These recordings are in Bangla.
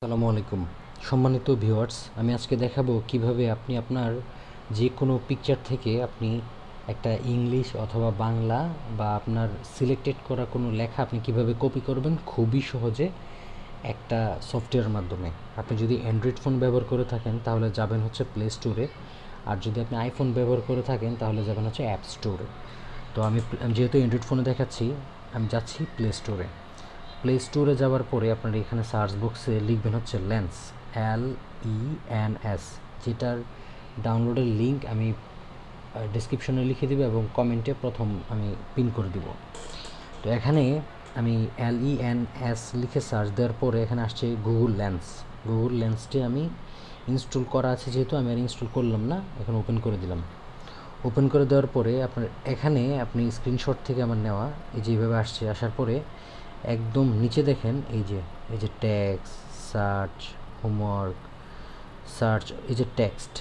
আসসালামু আলাইকুম সম্মানিত ভিউয়ার্স, আমি আজকে দেখাবো কিভাবে আপনি আপনার যে কোনো পিকচার থেকে আপনি একটা ইংলিশ অথবা বাংলা বা আপনার সিলেক্টেড করা কোনো লেখা আপনি কিভাবে কপি করবেন খুবই সহজে একটা সফটওয়্যারের মাধ্যমে। আপনি যদি অ্যান্ড্রয়েড ফোন ব্যবহার করে থাকেন তাহলে যাবেন হচ্ছে প্লে স্টোরে, আর যদি আপনি আইফোন ব্যবহার করে থাকেন তাহলে যাবেন হচ্ছে অ্যাপ স্টোরে। তো আমি যেহেতু অ্যান্ড্রয়েড ফোনে দেখাচ্ছি, আমি যাচ্ছি প্লে স্টোরে। প্লে স্টোরে যাওয়ার পরে আপনার এখানে সার্চ বক্সে লিখবেন হচ্ছে লেন্স, LENS, যেটার ডাউনলোডের লিঙ্ক আমি ডিসক্রিপশনে লিখে দিব এবং কমেন্টে প্রথম আমি পিন করে দিব। তো এখানে আমি LENS লিখে সার্চ দেওয়ার পরে এখানে আসছে গুগল লেন্সটি আমি ইনস্টল করা আছে, যেহেতু আমি আর ইনস্টল করলাম না, এখন ওপেন করে দিলাম। ওপেন করে দেওয়ার পরে আপনার এখানে আপনি স্ক্রিনশট থেকে আমার নেওয়া এই যে এইভাবে আসছে, আসার পরে একদম নিচে দেখেন এই যে টেক্সট সার্চ, হোমওয়ার্ক সার্চ, এই যে টেক্সট,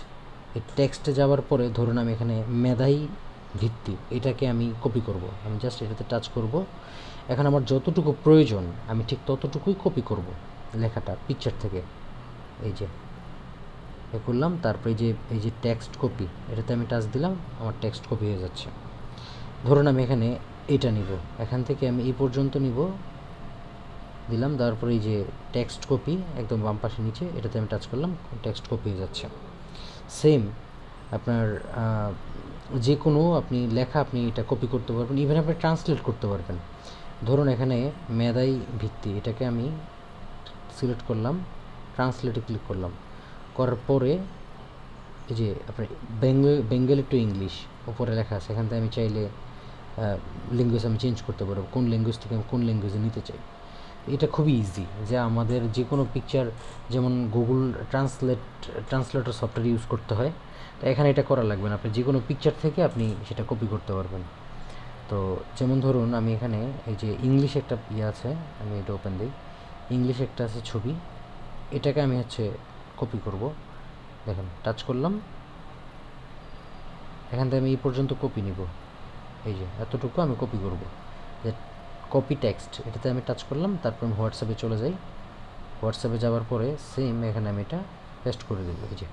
এই টেক্সটে যাওয়ার পরে ধরুন আমি এখানে মেধাই ভিত্তি এটাকে আমি কপি করব, আমি জাস্ট এটাতে টাচ করব। এখন আমার যতটুকু প্রয়োজন আমি ঠিক ততটুকুই কপি করব লেখাটা পিকচার থেকে। এই যে এ করলাম, তারপরে এই যে টেক্সট কপি, এটাতে আমি টাচ দিলাম, আমার টেক্সট কপি হয়ে যাচ্ছে। ধরুন আমি এখানে এটা নিব, এখান থেকে আমি এই পর্যন্ত নিব, দিলাম, তারপরে এই যে টেক্সট কপি একদম বাম পাশে নিচে, এটাতে আমি টাচ করলাম, টেক্সট কপি হয়ে যাচ্ছে। সেম আপনার যে কোনো আপনি লেখা আপনি এটা কপি করতে পারবেন, ইভেন আপনি ট্রান্সলেট করতে পারবেন। ধরুন এখানে মেধাই ভিত্তি, এটাকে আমি সিলেক্ট করলাম, ট্রান্সলেটে ক্লিক করলাম, করার পরে এই যে আপনার বেঙ্গলি টু ইংলিশ উপরে লেখা আছে, এখান থেকে আমি চাইলে ল্যাঙ্গুয়েজ আমি চেঞ্জ করতে পারবো, কোন ল্যাঙ্গুয়েজ থেকে আমি কোন ল্যাঙ্গুয়েজে নিতে চাই। এটা খুবই ইজি, যে আমাদের যে কোনো পিকচার যেমন গুগল ট্রান্সলেটর সফটওয়্যার ইউজ করতে হয়, তো এখানে এটা করা লাগবে না, আপনি যে কোনো পিকচার থেকে আপনি সেটা কপি করতে পারবেন। তো যেমন ধরুন আমি এখানে এই যে ইংলিশ একটা আছে, আমি এটা ওপেন দিই, ইংলিশ একটা আছে ছবি, এটাকে আমি হচ্ছে কপি করব। দেখেন টাচ করলাম, এখান থেকে আমি এই পর্যন্ত কপি নিব, এই যে এতটুকু আমি কপি করব, যে কপি টেক্সট, এটাতে আমি টাচ করলাম, তারপর আমি হোয়াটসঅ্যাপে চলে যাই। হোয়াটসঅ্যাপে যাওয়ার পরে সেম এখানে আমি এটা পেস্ট করে দেবো, এই যে,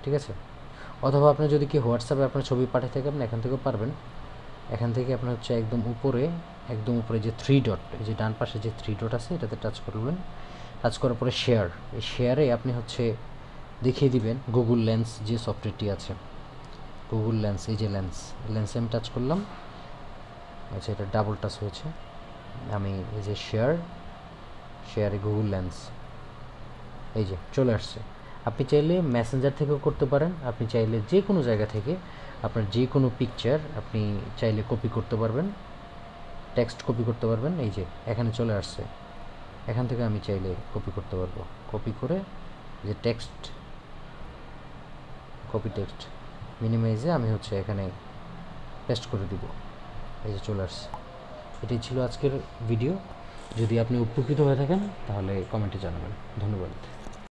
ঠিক আছে। অথবা আপনি যদি কি হোয়াটসঅ্যাপে আপনার ছবি পাঠিয়ে থাকেন, আপনি এখান থেকেও পারবেন। এখান থেকে আপনার হচ্ছে একদম উপরে যে থ্রি ডট, এই যে ডান পাশে যে থ্রি ডট আছে, এটাতে টাচ করবেন। টাচ করার পরে শেয়ার, এই শেয়ারে আপনি হচ্ছে দেখিয়ে দিবেন গুগল লেন্স যে সফটওয়্যারটি আছে, গুগল লেন্স, এই যে লেন্সে আমি টাচ করলাম। আচ্ছা, এটা ডাবল টাচ হয়েছে, আমি এই যে শেয়ারে গুগল লেন্স, এই যে চলে আসছে। আপনি চাইলে মেসেঞ্জার থেকেও করতে পারেন, আপনি চাইলে যে কোনো জায়গা থেকে আপনার যে কোনো পিকচার আপনি চাইলে কপি করতে পারবেন, টেক্সট কপি করতে পারবেন। এই যে এখানে চলে আসছে, এখান থেকে আমি চাইলে কপি করতে পারবো, কপি করে যে কপি টেক্সট মিনিমাইজে আমি হচ্ছে এখানে পেস্ট করে দিব, এই যে চলে আসছে। এটাই ছিল আজকের ভিডিও। যদি আপনি উপকৃত হয়ে থাকেন তাহলে কমেন্টে জানাবেন। ধন্যবাদ।